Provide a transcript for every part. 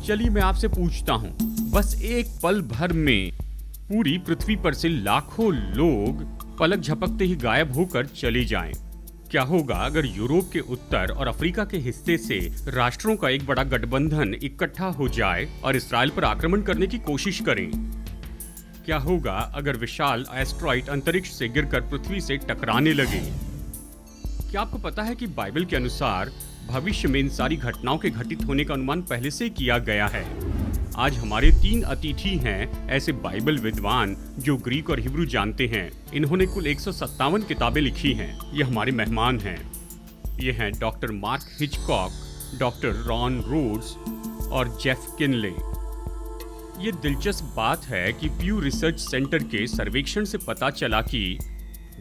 चलिए मैं आपसे पूछता हूँ, बस एक पल भर में पूरी पृथ्वी पर से लाखों लोग पलक झपकते ही गायब होकर चले जाएं। क्या होगा अगर यूरोप के उत्तर और अफ्रीका के हिस्से से राष्ट्रों का एक बड़ा गठबंधन इकट्ठा हो जाए और इसराइल पर आक्रमण करने की कोशिश करें? क्या होगा अगर विशाल एस्ट्रॉइड अंतरिक्ष से गिरकर पृथ्वी से टकराने लगे? क्या आपको पता है कि बाइबल के अनुसार भविष्य में इन सारी घटनाओं के घटित होने का अनुमान पहले से किया गया है? आज हमारे 3 अतिथि हैं ऐसे बाइबल विद्वान जो ग्रीक और हिब्रू जानते हैं। इन्होंने कुल 157 किताबें लिखी हैं। ये हमारे मेहमान हैं। ये हैं doctor Mark Hitchcock, doctor Ron Rhodes और जेफ किनले। ये दिलचस्प बात है कि प्यू रिसर्च सेंटर के सर्वेक्षण से पता चला कि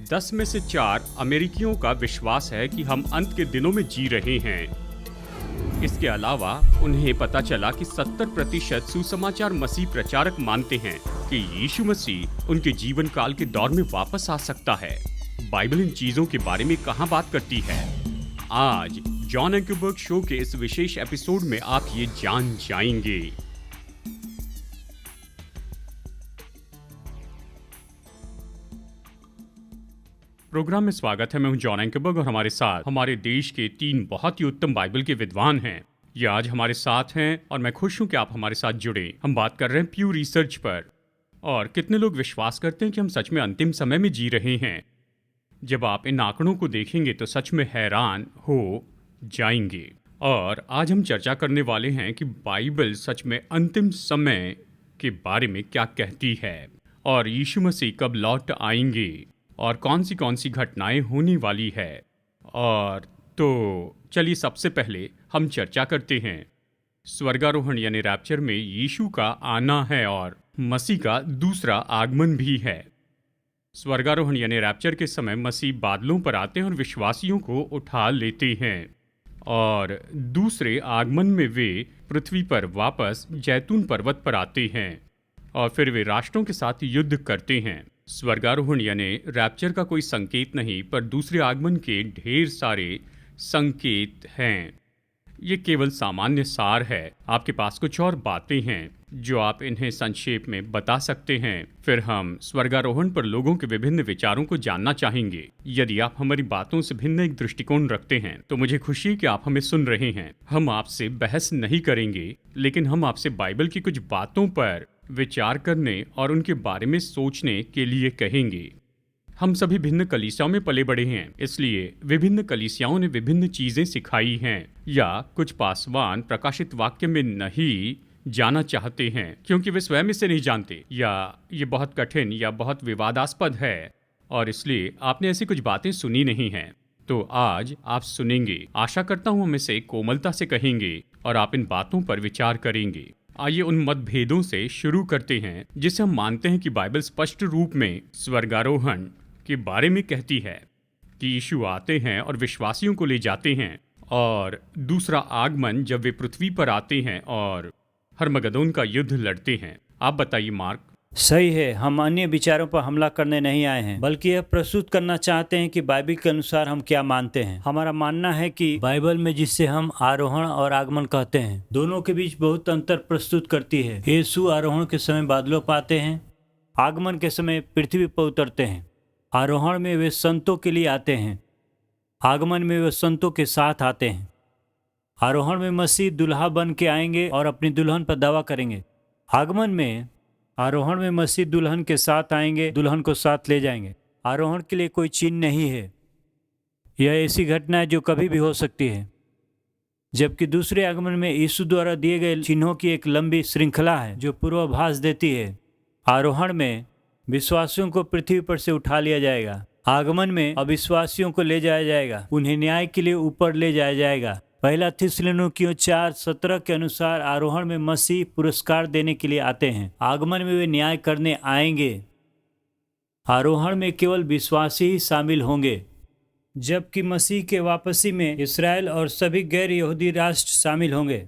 10 में से 4 अमेरिकियों का विश्वास है कि हम अंत के दिनों में जी रहे हैं। इसके अलावा उन्हें पता चला कि 70% सुसमाचार मसीह प्रचारक मानते हैं कि यीशु मसीह उनके जीवन काल के दौर में वापस आ सकता है। बाइबल इन चीजों के बारे में कहां बात करती है? आज जॉन एंकरबर्ग शो के इस विशेष एपिसोड में आप ये जान जाएंगे। प्रोग्राम में स्वागत है। मैं हूं जॉन एंकरबर्ग और हमारे साथ हमारे देश के 3 बहुत ही उत्तम बाइबल के विद्वान हैं। ये आज हमारे साथ हैं और मैं खुश हूं कि आप हमारे साथ जुड़े। हम बात कर रहे हैं प्यू रिसर्च पर और कितने लोग विश्वास करते हैं कि हम सच में अंतिम समय में जी रहे हैं। जब आप इन आंकड़ों को देखेंगे तो सच में हैरान हो जाएंगे। और आज हम चर्चा करने वाले हैं कि बाइबल सच में अंतिम समय के बारे में क्या कहती है और यीशु मसीह कब लौट आएंगे और कौन सी घटनाएं होने वाली है। और तो चलिए सबसे पहले हम चर्चा करते हैं स्वर्गारोहण यानी रैप्चर में यीशु का आना है और मसीह का दूसरा आगमन भी है। स्वर्गारोहण यानी रैप्चर के समय मसीह बादलों पर आते हैं और विश्वासियों को उठा लेते हैं और दूसरे आगमन में वे पृथ्वी पर वापस जैतून पर्वत पर आते हैं और फिर वे राष्ट्रों के साथ युद्ध करते हैं। स्वर्गारोहण यानी रैप्चर का कोई संकेत नहीं, पर दूसरे आगमन के ढेर सारे संकेत हैं। ये केवल सामान्य सार है। आपके पास कुछ और बातें हैं जो आप इन्हें संक्षेप में बता सकते हैं। फिर हम स्वर्गारोहण पर लोगों के विभिन्न विचारों को जानना चाहेंगे। यदि आप हमारी बातों से भिन्न एक दृष्टिकोण रखते हैं तो मुझे खुशी है कि आप हमें सुन रहे हैं। हम आपसे बहस नहीं करेंगे, लेकिन हम आपसे बाइबल की कुछ बातों पर विचार करने और उनके बारे में सोचने के लिए कहेंगे। हम सभी भिन्न कलीसियाओं में पले बड़े हैं, इसलिए विभिन्न कलीसियाओं ने विभिन्न चीजें सिखाई हैं या कुछ पासवान प्रकाशित वाक्य में नहीं जाना चाहते हैं क्योंकि वे स्वयं इसे नहीं जानते या ये बहुत कठिन या बहुत विवादास्पद है और इसलिए आपने ऐसी कुछ बातें सुनी नहीं हैं। तो आज आप सुनेंगे। आशा करता हूँ हम इसे कोमलता से कहेंगे और आप इन बातों पर विचार करेंगे। आइए उन मतभेदों से शुरू करते हैं जिसे हम मानते हैं कि बाइबल स्पष्ट रूप में स्वर्गारोहण के बारे में कहती है कि यीशु आते हैं और विश्वासियों को ले जाते हैं, और दूसरा आगमन जब वे पृथ्वी पर आते हैं और हरमगदोन का युद्ध लड़ते हैं। आप बताइए मार्क। सही है। हम अन्य विचारों पर हमला करने नहीं आए हैं, बल्कि यह प्रस्तुत करना चाहते हैं कि बाइबल के अनुसार हम क्या मानते हैं। हमारा मानना है कि बाइबल में जिसे हम आरोहण और आगमन कहते हैं, दोनों के बीच बहुत अंतर प्रस्तुत करती है। यीशु आरोहण के समय बादलों पर आते हैं, आगमन के समय पृथ्वी पर उतरते हैं। आरोहण में वे संतों के लिए आते हैं, आगमन में वे संतों के साथ आते हैं। आरोहण में मसीह दुल्हा बन के आएंगे और अपनी दुल्हन पर दावा करेंगे। आरोहण में मसीह दुल्हन के साथ आएंगे, दुल्हन को साथ ले जाएंगे। आरोहण के लिए कोई चिन्ह नहीं है। यह ऐसी घटना है जो कभी भी हो सकती है, जबकि दूसरे आगमन में यीशु द्वारा दिए गए चिन्हों की एक लंबी श्रृंखला है जो पूर्वाभास देती है। आरोहण में विश्वासियों को पृथ्वी पर से उठा लिया जाएगा, आगमन में अविश्वासियों को ले जाया जाएगा, उन्हें न्याय के लिए ऊपर ले जाया जाएगा। पहला थिस्सलुनीकियों 4:17 के अनुसार आरोहण में मसीह पुरस्कार देने के लिए आते हैं, आगमन में वे न्याय करने आएंगे। आरोहण में केवल विश्वासी ही शामिल होंगे, जबकि मसीह के वापसी में इस्राएल और सभी गैर यहूदी राष्ट्र शामिल होंगे।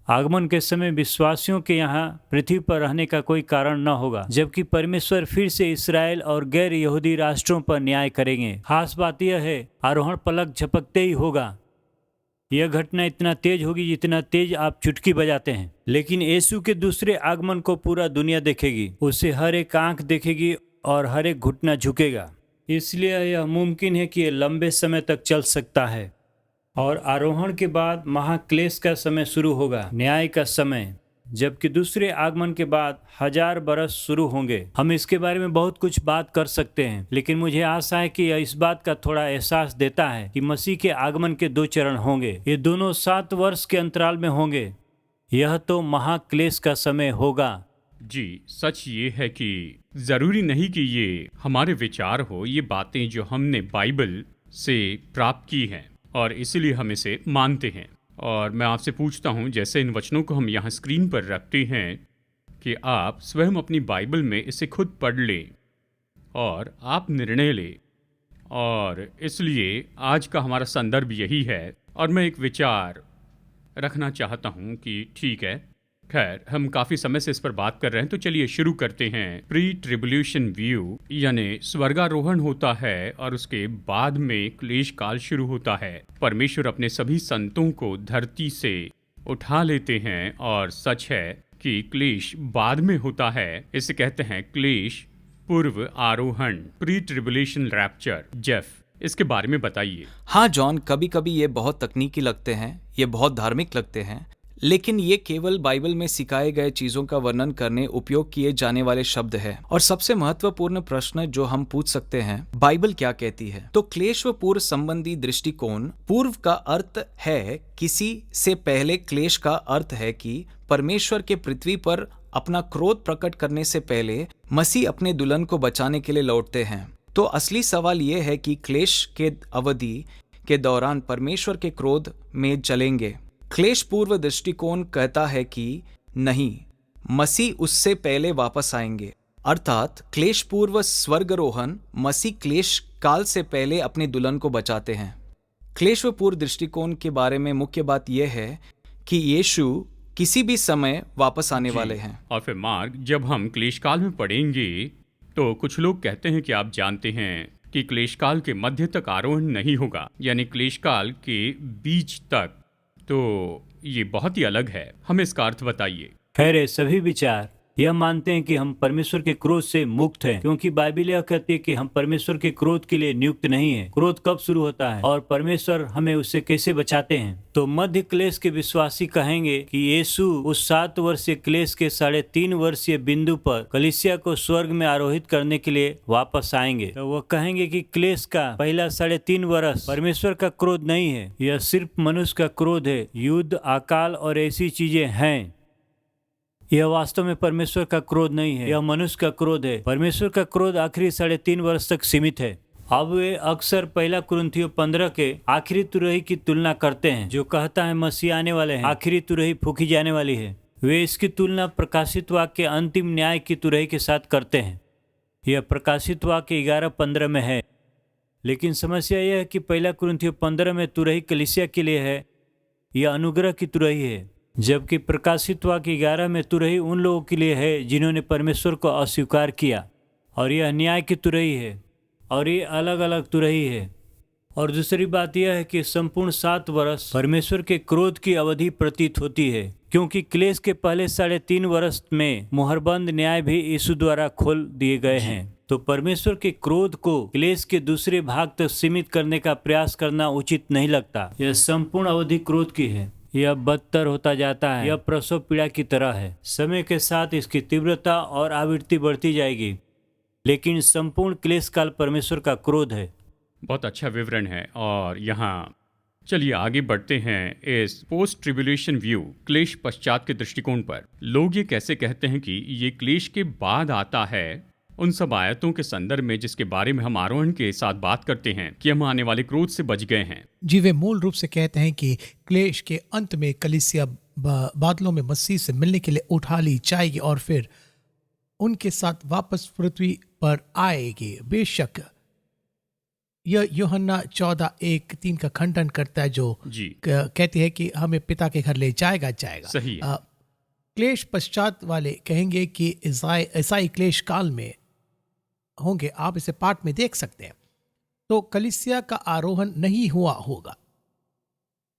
आगमन के समय विश्वासियों के यहाँ पृथ्वी पर रहने का कोई कारण न होगा, जबकि परमेश्वर फिर से इस्राएल और गैर यहूदी राष्ट्रों पर न्याय करेंगे। खास बात यह है, आरोहण पलक झपकते ही होगा। यह घटना इतना तेज होगी जितना तेज आप चुटकी बजाते हैं। लेकिन यीशु के दूसरे आगमन को पूरा दुनिया देखेगी, उसे हर एक आंख देखेगी और हर एक घुटना झुकेगा। इसलिए यह मुमकिन है कि यह लंबे समय तक चल सकता है। और आरोहण के बाद महाक्लेश का समय शुरू होगा, न्याय का समय, जबकि दूसरे आगमन के बाद 1000 बरस शुरू होंगे। हम इसके बारे में बहुत कुछ बात कर सकते हैं, लेकिन मुझे आशा है कि यह इस बात का थोड़ा एहसास देता है कि मसीह के आगमन के 2 चरण होंगे। ये दोनों 7 वर्ष के अंतराल में होंगे। यह तो महाक्लेश का समय होगा। जी, सच ये है कि जरूरी नहीं कि ये हमारे विचार हो, ये बातें जो हमने बाइबल से प्राप्त की हैं और इसलिए हम इसे मानते हैं। और मैं आपसे पूछता हूँ, जैसे इन वचनों को हम यहाँ स्क्रीन पर रखते हैं, कि आप स्वयं अपनी बाइबल में इसे खुद पढ़ लें और आप निर्णय लें। और इसलिए आज का हमारा संदर्भ यही है। और मैं एक विचार रखना चाहता हूँ कि ठीक है, खैर हम काफ़ी समय से इस पर बात कर रहे हैं, तो चलिए शुरू करते हैं। प्री ट्रिबुलेशन व्यू, यानी स्वर्गारोहण होता है और उसके बाद में क्लेश काल शुरू होता है। परमेश्वर अपने सभी संतों को धरती से उठा लेते हैं और सच है कि क्लेश बाद में होता है। इसे कहते हैं क्लेश पूर्व आरोहण, प्री ट्रिबुलेशन रैप्चर। जेफ, इसके बारे में बताइए। हाँ जॉन, कभी कभी ये बहुत तकनीकी लगते हैं, ये बहुत धार्मिक लगते हैं, लेकिन ये केवल बाइबल में सिखाए गए चीजों का वर्णन करने उपयोग किए जाने वाले शब्द है। और सबसे महत्वपूर्ण प्रश्न जो हम पूछ सकते हैं, बाइबल क्या कहती है? तो क्लेश व पूर्व संबंधी दृष्टिकोण, पूर्व का अर्थ है किसी से पहले, क्लेश का अर्थ है कि परमेश्वर के पृथ्वी पर अपना क्रोध प्रकट करने से पहले मसीह अपने दुल्हन को बचाने के लिए लौटते हैं। तो असली सवाल यह है कि क्लेश के अवधि के दौरान परमेश्वर के क्रोध में जलेंगे। क्लेश पूर्व दृष्टिकोण कहता है कि नहीं, मसीह उससे पहले वापस आएंगे। अर्थात क्लेश पूर्व स्वर्गारोहण, मसीह क्लेश काल से पहले अपनी दुल्हन को बचाते हैं। क्लेश पूर्व दृष्टिकोण के बारे में मुख्य बात यह है कि यीशु किसी भी समय वापस आने वाले हैं। और फिर मार्क, जब हम क्लेश काल में पढ़ेंगे तो कुछ लोग कहते हैं कि आप जानते हैं कि क्लेश काल के मध्य तक आरोहण नहीं होगा, यानी क्लेश काल के बीच तक। तो ये बहुत ही अलग है, हमें इसका अर्थ बताइए। खैर है, सभी विचार यह मानते हैं कि हम परमेश्वर के क्रोध से मुक्त हैं, क्योंकि बाइबल यह कहती है कि हम परमेश्वर के क्रोध के लिए नियुक्त नहीं हैं। क्रोध कब शुरू होता है और परमेश्वर हमें उससे कैसे बचाते हैं? तो मध्य क्लेश के विश्वासी कहेंगे कि यीशु उस 7 वर्षीय क्लेश के 3.5 वर्षीय बिंदु पर कलीसिया को स्वर्ग में आरोहित करने के लिए वापस आएंगे। तो वह कहेंगे कि क्लेश का पहला 3.5 वर्ष परमेश्वर का क्रोध नहीं है, यह सिर्फ मनुष्य का क्रोध है। युद्ध, अकाल और ऐसी चीजें हैं। यह वास्तव में परमेश्वर का क्रोध नहीं है, यह मनुष्य का क्रोध है। परमेश्वर का क्रोध आखिरी 3.5 वर्ष तक सीमित है। अब वे अक्सर 1 कुरिन्थियों 15 के आखिरी तुरही की तुलना करते हैं, जो कहता है मसीह आने वाले हैं, आखिरी तुरही फूकी जाने वाली है। वे इसकी तुलना प्रकाशित वाक्य के अंतिम न्याय की तुरही के साथ करते हैं। यह प्रकाशित वाक्य 11:15 में है। लेकिन समस्या यह है कि 1 कुरिन्थियों 15 में तुरही कलीसिया के लिए है, यह अनुग्रह की तुरही है, जबकि प्रकाशित वाक्य 11 में तुरही उन लोगों के लिए है जिन्होंने परमेश्वर को अस्वीकार किया, और यह न्याय की तुरही है, और ये अलग अलग तुरही है। और दूसरी बात यह है कि संपूर्ण 7 वर्ष परमेश्वर के क्रोध की अवधि प्रतीत होती है, क्योंकि क्लेश के पहले 3.5 वर्ष में मुहरबंद न्याय भी यीशु द्वारा खोल दिए गए हैं। तो परमेश्वर के क्रोध को क्लेश के दूसरे भाग तक सीमित करने का प्रयास करना उचित नहीं लगता। यह संपूर्ण अवधि क्रोध की है, यह बदतर होता जाता है, यह प्रसव पीड़ा की तरह है। समय के साथ इसकी तीव्रता और आवृत्ति बढ़ती जाएगी, लेकिन संपूर्ण क्लेश काल परमेश्वर का क्रोध है। बहुत अच्छा विवरण है। और यहाँ चलिए आगे बढ़ते हैं इस पोस्ट ट्रिब्यूलेशन व्यू, क्लेश पश्चात के दृष्टिकोण पर। लोग ये कैसे कहते हैं कि ये क्लेश के बाद आता है, उन सब आयतों के संदर्भ में जिसके बारे में हम आरोहण के साथ बात करते हैं कि हम आने वाले क्रोध से बच गए हैं। जी, वे मूल रूप से कहते हैं कि क्लेश के अंत में कलीसिया बादलों में मसीह से मिलने के लिए उठा ली जाएगी और फिर उनके साथ वापस पृथ्वी पर आएगी। बेशक यह यूहन्ना 14:1-3 का खंडन करता है, जो कहती है कि हमें पिता के घर ले जाएगा। सही है। क्लेश पश्चात वाले कहेंगे कि ईसाई क्लेश काल में होंगे। आप इसे पाठ में देख सकते हैं। तो कलीसिया का आरोहण नहीं हुआ होगा,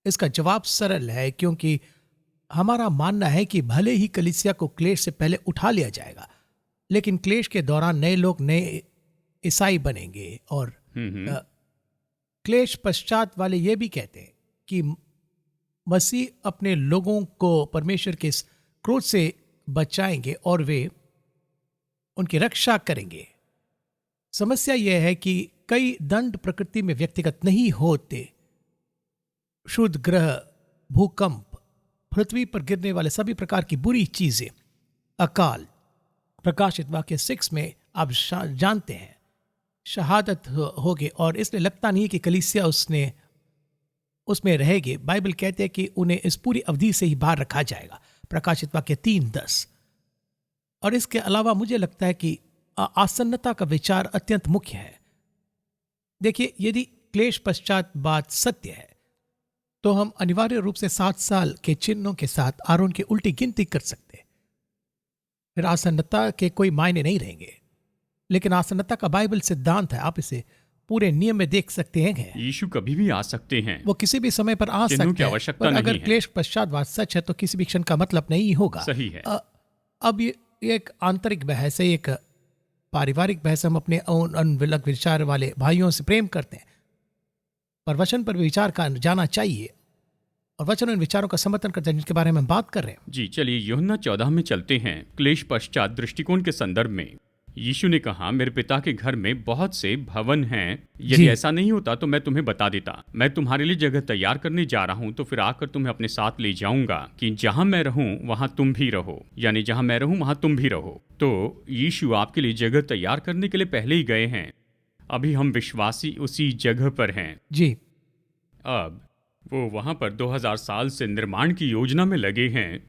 इसका जवाब सरल है, क्योंकि हमारा मानना है कि भले ही कलीसिया को क्लेश से पहले उठा लिया जाएगा, लेकिन क्लेश के दौरान नए लोग नए ईसाई बनेंगे। और क्लेश पश्चात वाले ये भी कहते हैं कि मसीह अपने लोगों को परमेश्वर के क्रोध से बचाएंगे और वे उनकी रक्षा करेंगे। समस्या यह है कि कई दंड प्रकृति में व्यक्तिगत नहीं होते। शुद्ध ग्रह, भूकंप, पृथ्वी पर गिरने वाले सभी प्रकार की बुरी चीजें, अकाल, प्रकाशित वाक्य 6 में आप जानते हैं, शहादत होगे। और इसलिए लगता नहीं कि कलीसिया उसमें रहेगी। बाइबल कहते हैं कि उन्हें इस पूरी अवधि से ही बाहर रखा जाएगा, प्रकाशित वाक्य 3:10। और इसके अलावा मुझे लगता है कि आसन्नता का विचार अत्यंत मुख्य है। देखिए, यदि क्लेश पश्चात बात सत्य है तो हम अनिवार्य रूप से 7 साल के चिन्हों के साथ आरोन की उल्टी गिनती कर सकते हैं। फिर आसन्नता के कोई मायने नहीं रहेंगे। लेकिन आसन्नता का बाइबल सिद्धांत है, आप इसे पूरे नियम में देख सकते हैं। यीशु कभी भी आ सकते हैं, वो किसी भी समय पर आ चिन्हों की सकते हैं। आवश्यकता पर नहीं अगर है। क्लेश पश्चात बात सच है तो किसी भी क्षण का मतलब नहीं होगा। सही है। अब ये एक आंतरिक बहस है, एक पारिवारिक बहस। हम अपने अलग विचार वाले भाइयों से प्रेम करते हैं, पर वचन पर विचार का जाना चाहिए और वचन उन विचारों का समर्थन करते हैं जिनके बारे में हम बात कर रहे हैं। जी चलिए यूहन्ना 14 में चलते हैं। क्लेश पश्चात दृष्टिकोण के संदर्भ में यीशु ने कहा, मेरे पिता के घर में बहुत से भवन हैं, यदि जी। ऐसा नहीं होता तो मैं तुम्हें बता देता। मैं तुम्हारे लिए जगह तैयार करने जा रहा हूँ, तो फिर आकर तुम्हें अपने साथ ले जाऊंगा कि जहाँ मैं रहूँ वहाँ तुम भी रहो, यानी जहाँ मैं रहूँ वहाँ तुम भी रहो। तो यीशु आपके लिए जगह तैयार करने के लिए पहले ही गए हैं। अभी हम विश्वासी उसी जगह पर हैं। जी, अब वो वहाँ पर 2000 साल से निर्माण की योजना में लगे हैं।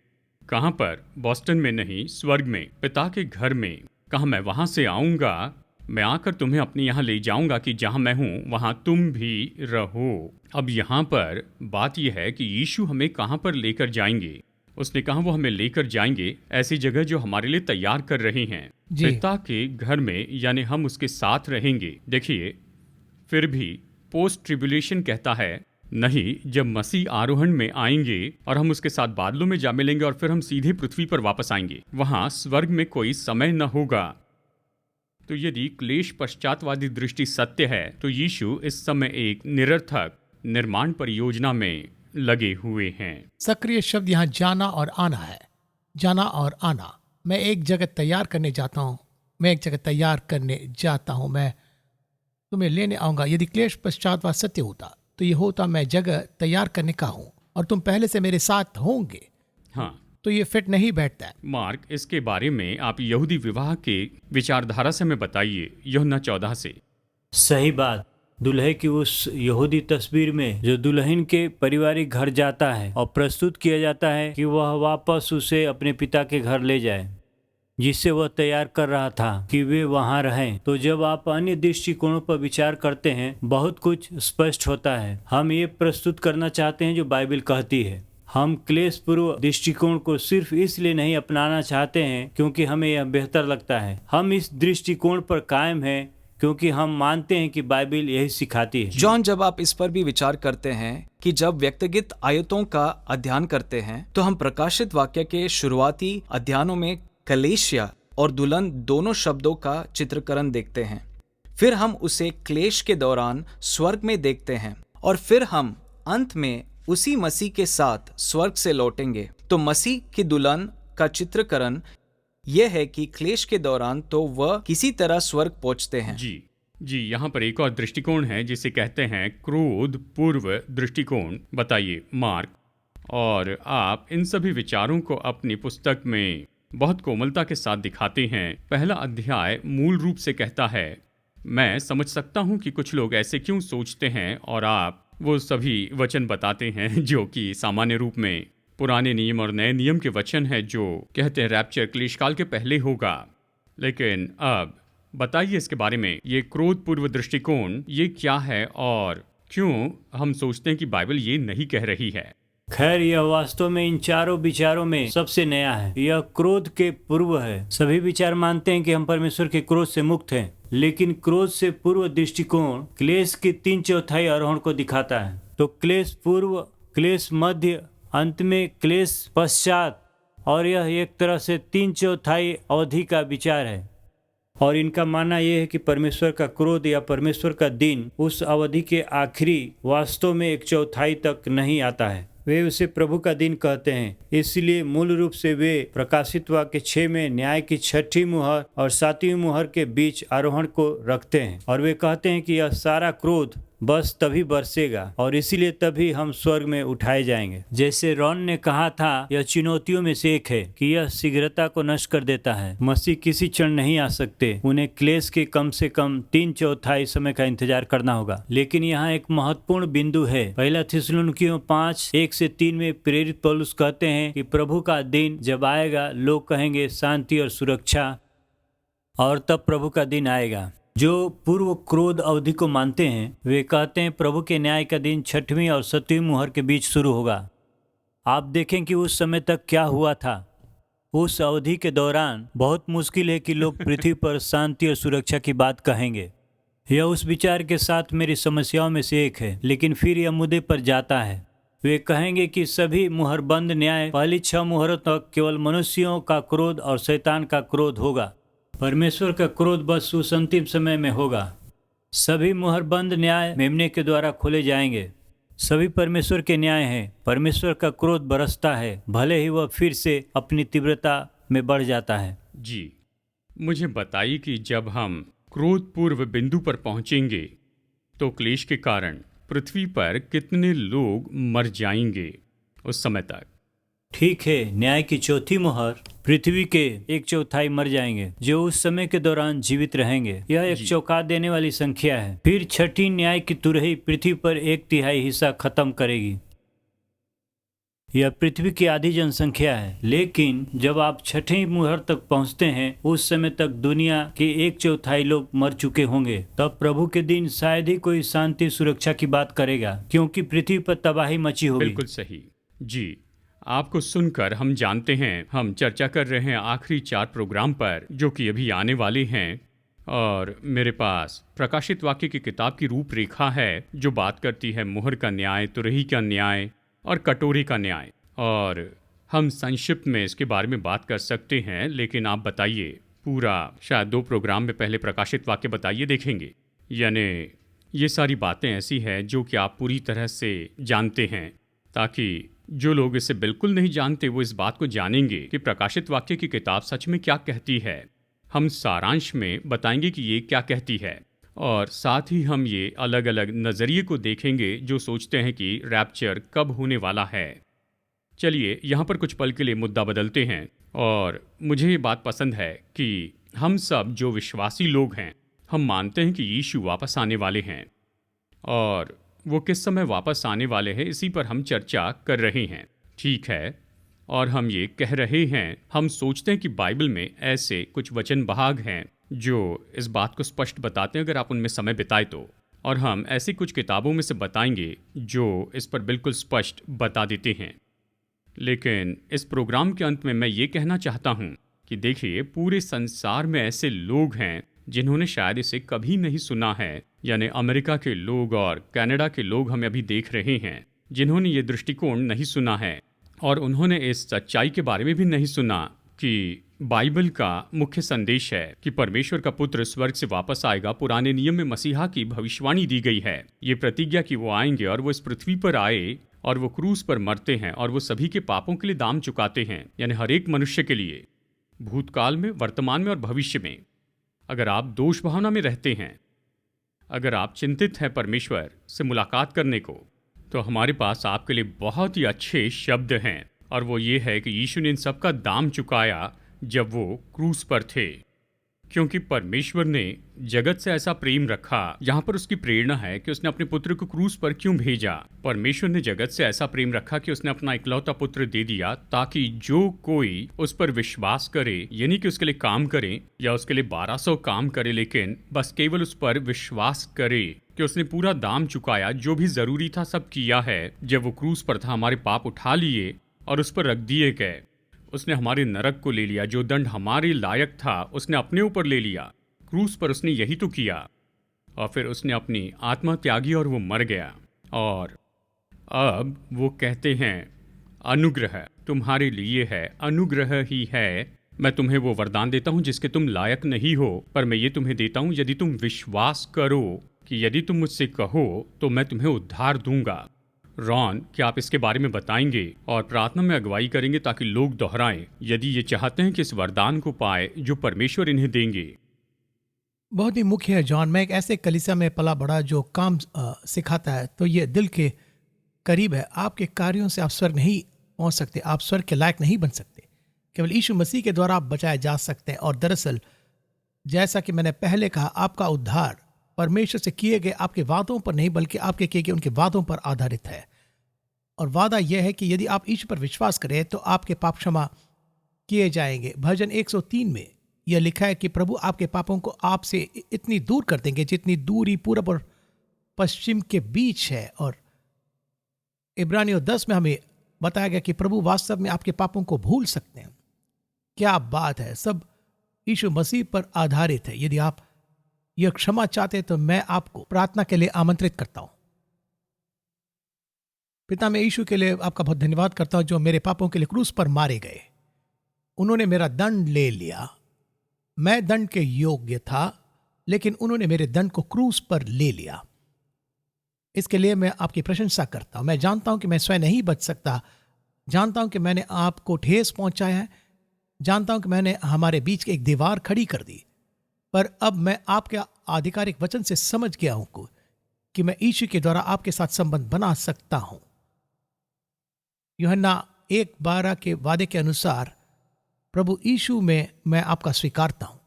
कहाँ पर? बॉस्टन में नहीं, स्वर्ग में, पिता के घर में। कहा, मैं वहाँ से आऊँगा, मैं आकर तुम्हें अपने यहाँ ले जाऊँगा कि जहाँ मैं हूँ वहाँ तुम भी रहो। अब यहाँ पर बात यह है कि यीशु हमें कहाँ पर लेकर जाएंगे। उसने कहा वो हमें लेकर जाएंगे ऐसी जगह जो हमारे लिए तैयार कर रहे हैं, जी। पिता के घर में, यानी हम उसके साथ रहेंगे। देखिए, फिर भी पोस्ट ट्रिब्यूलेशन कहता है नहीं, जब मसीह आरोहण में आएंगे और हम उसके साथ बादलों में जा मिलेंगे और फिर हम सीधे पृथ्वी पर वापस आएंगे, वहां स्वर्ग में कोई समय न होगा। तो यदि क्लेश पश्चातवादी दृष्टि सत्य है तो यीशु इस समय एक निरर्थक निर्माण परियोजना में लगे हुए हैं। सक्रिय शब्द यहाँ जाना और आना है। जाना और आना। मैं एक जगह तैयार करने जाता हूँ, मैं एक जगह तैयार करने जाता हूँ, मैं तुम्हें लेने आऊंगा। यदि क्लेश पश्चातवाद सत्य होता तो ये होता, मैं जगह तैयार करने का हूँ और तुम पहले से मेरे साथ होंगे। हाँ, तो ये फिट नहीं बैठता है। मार्क, इसके बारे में आप यहूदी विवाह के विचारधारा से हमें बताइए, यूहन्ना 14 से। सही बात। दुल्हे की उस यहूदी तस्वीर में जो दुल्हन के पारिवारिक घर जाता है और प्रस्तुत किया जाता है कि वह वापस उसे अपने पिता के घर ले जाए, जिससे वह तैयार कर रहा था कि वे वहां रहें। तो जब आप अन्य दृष्टिकोणों पर विचार करते हैं, बहुत कुछ स्पष्ट होता है। हम ये प्रस्तुत करना चाहते हैं जो बाइबल कहती है। हम क्लेश पूर्व दृष्टिकोण को सिर्फ इसलिए नहीं अपनाना चाहते हैं क्योंकि हमें यह बेहतर लगता है। हम इस दृष्टिकोण पर कायम हैं क्योंकि हम मानते हैं कि बाइबल यही सिखाती है। जॉन, जब आप इस पर भी विचार करते हैं कि जब व्यक्तिगत आयतों का अध्ययन करते हैं तो हम प्रकाशित वाक्य के शुरुआती अध्ययनों में कलीसिया और दुल्हन दोनों शब्दों का चित्रीकरण देखते हैं। फिर हम उसे क्लेश के दौरान स्वर्ग में देखते हैं और फिर हम अंत में उसी मसीह के साथ स्वर्ग से लौटेंगे। तो मसीह की दुल्हन का चित्रीकरण यह है कि क्लेश के दौरान तो वह किसी तरह स्वर्ग पहुंचते हैं। जी, यहाँ पर एक और दृष्टिकोण है जिसे कहते हैं क्रोध पूर्व दृष्टिकोण। बताइए मार्क, और आप इन सभी विचारों को अपनी पुस्तक में बहुत कोमलता के साथ दिखाते हैं। पहला अध्याय मूल रूप से कहता है, मैं समझ सकता हूँ कि कुछ लोग ऐसे क्यों सोचते हैं, और आप वो सभी वचन बताते हैं जो कि सामान्य रूप में पुराने नियम और नए नियम के वचन है जो कहते हैं रैप्चर क्लेशकाल के पहले होगा। लेकिन अब बताइए इसके बारे में, ये क्रोध पूर्व दृष्टिकोण ये क्या है और क्यों हम सोचते हैं कि बाइबल ये नहीं कह रही है। खैर, यह वास्तव में इन चारों विचारों में सबसे नया है। यह क्रोध के पूर्व है। सभी विचार मानते हैं कि हम परमेश्वर के क्रोध से मुक्त हैं, लेकिन क्रोध से पूर्व दृष्टिकोण क्लेश की 3/4 आरोहण को दिखाता है। तो क्लेश पूर्व क्लेश मध्य, अंत में क्लेश पश्चात, और यह एक तरह से 3/4 अवधि का विचार है। और इनका मानना यह है कि परमेश्वर का क्रोध या परमेश्वर का दिन उस अवधि के आखिरी वास्तव में 1/4 तक नहीं आता है। वे उसे प्रभु का दिन कहते हैं। इसलिए मूल रूप से वे प्रकाशित वाक्य 6 में न्याय की 6ठी मुहर और 7वीं मुहर के बीच आरोहण को रखते हैं, और वे कहते हैं कि यह सारा क्रोध बस तभी बरसेगा और इसीलिए तभी हम स्वर्ग में उठाए जाएंगे। जैसे रॉन ने कहा था, यह चुनौतियों में से एक है कि यह शीघ्रता को नष्ट कर देता है। मसीह किसी क्षण नहीं आ सकते, उन्हें क्लेश के कम से कम 3/4 समय का इंतजार करना होगा। लेकिन यहाँ एक महत्वपूर्ण बिंदु है। पहला थिस्सलुनीकियों 5:1-3 में प्रेरित पौलुस कहते हैं कि प्रभु का दिन जब आएगा, लोग कहेंगे शांति और सुरक्षा, और तब प्रभु का दिन आएगा। जो पूर्व क्रोध अवधि को मानते हैं वे कहते हैं प्रभु के न्याय का दिन 6वीं और 7वीं मुहर के बीच शुरू होगा। आप देखें कि उस समय तक क्या हुआ था। उस अवधि के दौरान बहुत मुश्किल है कि लोग पृथ्वी पर शांति और सुरक्षा की बात कहेंगे। यह उस विचार के साथ मेरी समस्याओं में से एक है, लेकिन फिर यह मुद्दे पर जाता है। वे कहेंगे कि सभी मुहरबंद न्याय पहली 6 मुहरों तक केवल मनुष्यों का क्रोध और शैतान का क्रोध होगा। परमेश्वर का क्रोध बस उस अंतिम समय में होगा। सभी मुहरबंद न्याय मेमने के द्वारा खोले जाएंगे। सभी परमेश्वर के न्याय हैं। परमेश्वर का क्रोध बरसता है, भले ही वह फिर से अपनी तीव्रता में बढ़ जाता है। जी, मुझे बताइए कि जब हम क्रोध पूर्व बिंदु पर पहुंचेंगे तो क्लेश के कारण पृथ्वी पर कितने लोग मर जाएंगे उस समय तक? ठीक है, न्याय की 4थी मुहर, पृथ्वी के 1/4 मर जाएंगे जो उस समय के दौरान जीवित रहेंगे। यह एक चौंका देने वाली संख्या है। फिर 6ठी न्याय की तुरही पृथ्वी पर 1/3 हिस्सा खत्म करेगी। यह पृथ्वी की आधी जनसंख्या है। लेकिन जब आप 6ठी मुहर तक पहुंचते हैं, उस समय तक दुनिया के 1/4 लोग मर चुके होंगे। तब प्रभु के दिन शायद ही कोई शांति सुरक्षा की बात करेगा, क्योंकि पृथ्वी पर तबाही मची होगी। बिल्कुल सही। जी, आपको सुनकर हम जानते हैं हम चर्चा कर रहे हैं आखिरी 4 प्रोग्राम पर जो कि अभी आने वाले हैं, और मेरे पास प्रकाशित वाक्य की किताब की रूपरेखा है जो बात करती है मुहर का न्याय, तुरही का न्याय और कटोरे का न्याय। और हम संक्षिप्त में इसके बारे में बात कर सकते हैं, लेकिन आप बताइए पूरा शायद 2 प्रोग्राम में पहले प्रकाशित वाक्य बताइए, देखेंगे। यानी ये सारी बातें ऐसी हैं जो कि आप पूरी तरह से जानते हैं, ताकि जो लोग इसे बिल्कुल नहीं जानते वो इस बात को जानेंगे कि प्रकाशित वाक्य की किताब सच में क्या कहती है। हम सारांश में बताएंगे कि ये क्या कहती है, और साथ ही हम ये अलग अलग नज़रिए को देखेंगे जो सोचते हैं कि रैप्चर कब होने वाला है। चलिए यहाँ पर कुछ पल के लिए मुद्दा बदलते हैं, और मुझे ये बात पसंद है कि हम सब जो विश्वासी लोग हैं हम मानते हैं कि यीशु वापस आने वाले हैं, और वो किस समय वापस आने वाले हैं इसी पर हम चर्चा कर रहे हैं। ठीक है, और हम ये कह रहे हैं, हम सोचते हैं कि बाइबल में ऐसे कुछ वचन भाग हैं जो इस बात को स्पष्ट बताते हैं अगर आप उनमें समय बिताए तो, और हम ऐसी कुछ किताबों में से बताएंगे जो इस पर बिल्कुल स्पष्ट बता देते हैं। लेकिन इस प्रोग्राम के अंत में मैं ये कहना चाहता हूँ कि देखिए, पूरे संसार में ऐसे लोग हैं जिन्होंने शायद इसे कभी नहीं सुना है। यानी अमेरिका के लोग और कनाडा के लोग हमें अभी देख रहे हैं जिन्होंने ये दृष्टिकोण नहीं सुना है, और उन्होंने इस सच्चाई के बारे में भी नहीं सुना कि बाइबल का मुख्य संदेश है कि परमेश्वर का पुत्र स्वर्ग से वापस आएगा। पुराने नियम में मसीहा की भविष्यवाणी दी गई है, ये प्रतिज्ञा कि वो आएंगे और वो इस पृथ्वी पर आए और वो क्रूस पर मरते हैं और वो सभी के पापों के लिए दाम चुकाते हैं, यानी हर एक मनुष्य के लिए, भूतकाल में, वर्तमान में और भविष्य में। अगर आप दोष भावना में रहते हैं, अगर आप चिंतित हैं परमेश्वर से मुलाकात करने को, तो हमारे पास आपके लिए बहुत ही अच्छे शब्द हैं, और वो ये है कि यीशु ने इन सब का दाम चुकाया जब वो क्रूस पर थे। क्योंकि परमेश्वर ने जगत से ऐसा प्रेम रखा, यहाँ पर उसकी प्रेरणा है कि उसने अपने पुत्र को क्रूस पर क्यों भेजा। परमेश्वर ने जगत से ऐसा प्रेम रखा कि उसने अपना इकलौता पुत्र दे दिया, ताकि जो कोई उस पर विश्वास करे, यानी कि उसके लिए काम करे या उसके लिए 1200 काम करे, लेकिन बस केवल उस पर विश्वास करे कि उसने पूरा दाम चुकाया, जो भी जरूरी था सब किया है। जब वो क्रूस पर था, हमारे पाप उठा लिए और उस पर रख दिए गए। उसने हमारे नरक को ले लिया, जो दंड हमारे लायक था उसने अपने ऊपर ले लिया। क्रूस पर उसने यही तो किया, और फिर उसने अपनी आत्मा त्यागी और वो मर गया। और अब वो कहते हैं अनुग्रह तुम्हारे लिए है, अनुग्रह ही है। मैं तुम्हें वो वरदान देता हूँ जिसके तुम लायक नहीं हो, पर मैं ये तुम्हें देता हूँ यदि तुम विश्वास करो कि यदि तुम मुझसे कहो तो मैं तुम्हें उद्धार दूंगा। रॉन, क्या आप इसके बारे में बताएंगे और प्रार्थना में अगुवाई करेंगे ताकि लोग दोहराएं यदि ये चाहते हैं कि इस वरदान को पाए जो परमेश्वर इन्हें देंगे। बहुत ही मुख्य है जॉन। मैं एक ऐसे कलीसिया में पला बड़ा जो काम सिखाता है, तो ये दिल के करीब है। आपके कार्यों से आप स्वर्ग नहीं पहुंच सकते, आप स्वर्ग के लायक नहीं बन सकते। केवल यीशु मसीह के द्वारा आप बचाए जा सकते हैं। और दरअसल जैसा कि मैंने पहले कहा, आपका उद्धार परमेश्वर से किए गए आपके वादों पर नहीं बल्कि आपके किए गए उनके वादों पर आधारित है। और वादा यह है कि यदि आप यीशु पर विश्वास करें तो आपके पाप क्षमा किए जाएंगे। भजन 103 में यह लिखा है कि प्रभु आपके पापों को आपसे इतनी दूर कर देंगे जितनी दूरी पूरब और पश्चिम के बीच है। और इब्रानियों 10 में हमें बताया गया कि प्रभु वास्तव में आपके पापों को भूल सकते हैं। क्या बात है! सब यीशु मसीह पर आधारित है। यदि आप यह क्षमा चाहते हैं तो मैं आपको प्रार्थना के लिए आमंत्रित करता हूं। पिता, मैं यीशु के लिए आपका बहुत धन्यवाद करता हूं जो मेरे पापों के लिए क्रूस पर मारे गए। उन्होंने मेरा दंड ले लिया। मैं दंड के योग्य था, लेकिन उन्होंने मेरे दंड को क्रूस पर ले लिया। इसके लिए मैं आपकी प्रशंसा करता हूं। मैं जानता हूं कि मैं स्वयं नहीं बच सकता। जानता हूं कि मैंने आपको ठेस पहुंचाया है। जानता हूं कि मैंने हमारे बीच की एक दीवार खड़ी कर दी। पर अब मैं आपके आधिकारिक वचन से समझ गया हूं कि मैं यीशु के द्वारा आपके साथ संबंध बना सकता हूं। यूहन्ना 1:12 के वादे के अनुसार प्रभु यीशु में मैं आपका स्वीकारता हूं।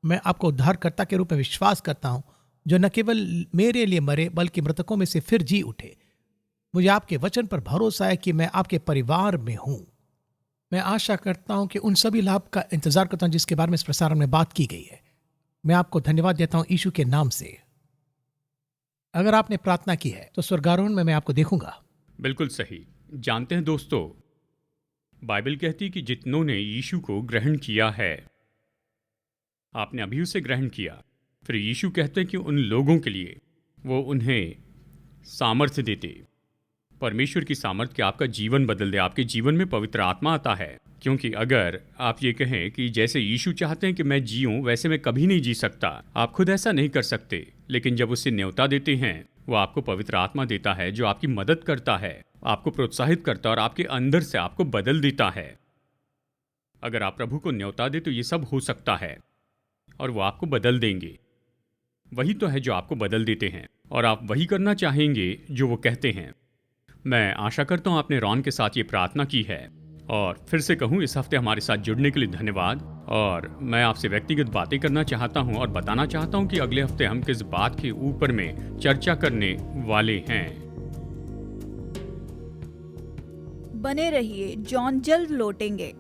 मैं आपको उद्धारकर्ता के रूप में विश्वास करता हूं, जो न केवल मेरे लिए मरे बल्कि मृतकों में से फिर जी उठे। मुझे आपके वचन पर भरोसा है कि मैं आपके परिवार में हूं। मैं आशा करता हूं कि उन सभी लाभ का इंतजार करता हूं जिसके बारे में इस प्रसारण में बात की गई है। मैं आपको धन्यवाद देता हूं यीशु के नाम से। अगर आपने प्रार्थना की है तो स्वर्गारोहण में मैं आपको देखूंगा। बिल्कुल सही। जानते हैं दोस्तों, बाइबल कहती है कि जितनों ने यीशु को ग्रहण किया है, आपने अभी उसे ग्रहण किया। फिर यीशु कहते हैं कि उन लोगों के लिए वो उन्हें सामर्थ्य देते, परमेश्वर की सामर्थ्य कि आपका जीवन बदल दे। आपके जीवन में पवित्र आत्मा आता है। क्योंकि अगर आप ये कहें कि जैसे यीशु चाहते हैं कि मैं जीऊं वैसे मैं कभी नहीं जी सकता, आप खुद ऐसा नहीं कर सकते। लेकिन जब उसे न्योता देते हैं, वो आपको पवित्र आत्मा देता है जो आपकी मदद करता है, आपको प्रोत्साहित करता है और आपके अंदर से आपको बदल देता है। अगर आप प्रभु को न्योता दे तो ये सब हो सकता है और वो आपको बदल देंगे। वही तो है जो आपको बदल देते हैं और आप वही करना चाहेंगे जो वो कहते हैं। मैं आशा करता हूँ आपने रॉन के साथ ये प्रार्थना की है। और फिर से कहूँ, इस हफ्ते हमारे साथ जुड़ने के लिए धन्यवाद। और मैं आपसे व्यक्तिगत बातें करना चाहता हूँ और बताना चाहता हूँ कि अगले हफ्ते हम किस बात के ऊपर में चर्चा करने वाले हैं। बने रहिए, जॉन जल्द लौटेंगे।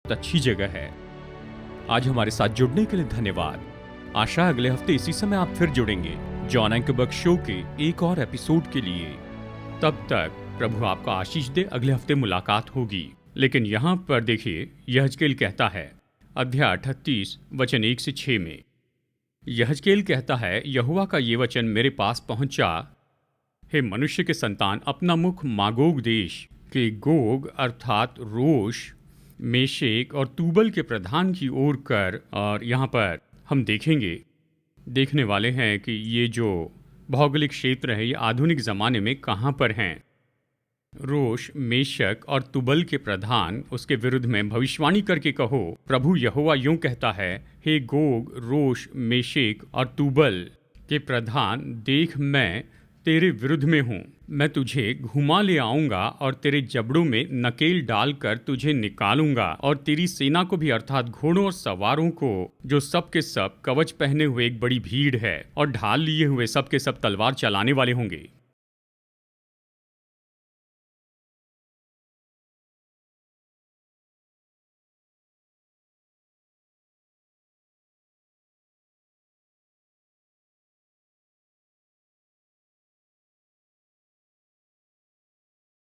अच्छी जगह है। आज हमारे साथ जुड़ने के लिए धन्यवाद। आशा अगले हफ्ते इसी समय आप फिर जुड़ेंगे जॉन एंकरबर्ग शो के एक और एपिसोड के लिए। तब तक प्रभु आपका आशीष दे। अगले हफ्ते मुलाकात होगी। लेकिन यहाँ पर देखिए, यहजकेल कहता है अध्याय 38 वचन 1 से 6 में, यहजकेल कहता है, यहोवा का ये वचन मेरे पास पहुंचा, हे मनुष्य के संतान, अपना मुख मागोग देश के गोग अर्थात रोश, मेशेक और तूबल के प्रधान की ओर कर। और यहाँ पर हम देखने वाले हैं कि ये जो भौगोलिक क्षेत्र है ये आधुनिक ज़माने में कहाँ पर हैं। रोश, मेशक और तुबल के प्रधान, उसके विरुद्ध में भविष्यवाणी करके कहो, प्रभु यहोवा यूं कहता है, हे गोग, रोश, मेशेक और तुबल के प्रधान, देख मैं तेरे विरुद्ध में हूँ। मैं तुझे घुमा ले आऊंगा और तेरे जबड़ों में नकेल डालकर तुझे निकालूंगा और तेरी सेना को भी अर्थात घोड़ों और सवारों को, जो सब के सब कवच पहने हुए एक बड़ी भीड़ है और ढाल लिए हुए सब के सब तलवार चलाने वाले होंगे।